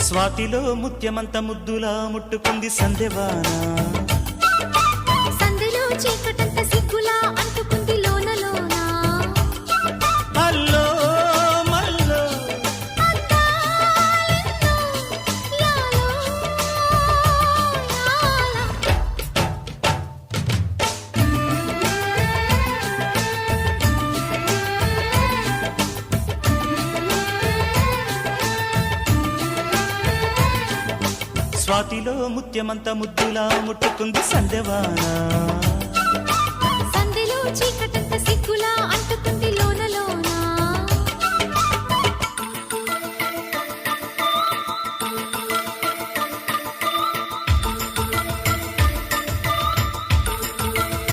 స్వాతిలో ముత్యమంత ముద్దులా ముట్టుకుంది సందెవాన. సందెలో చీకటంత సిగ్గులా అంటుకుంది లోన లోన. అల్లో మల్లో అందాలెన్నో లాలో లాలా. స్వాతిలో ముత్యమంత ముద్దులా ముట్టుకుంది సందెవాన.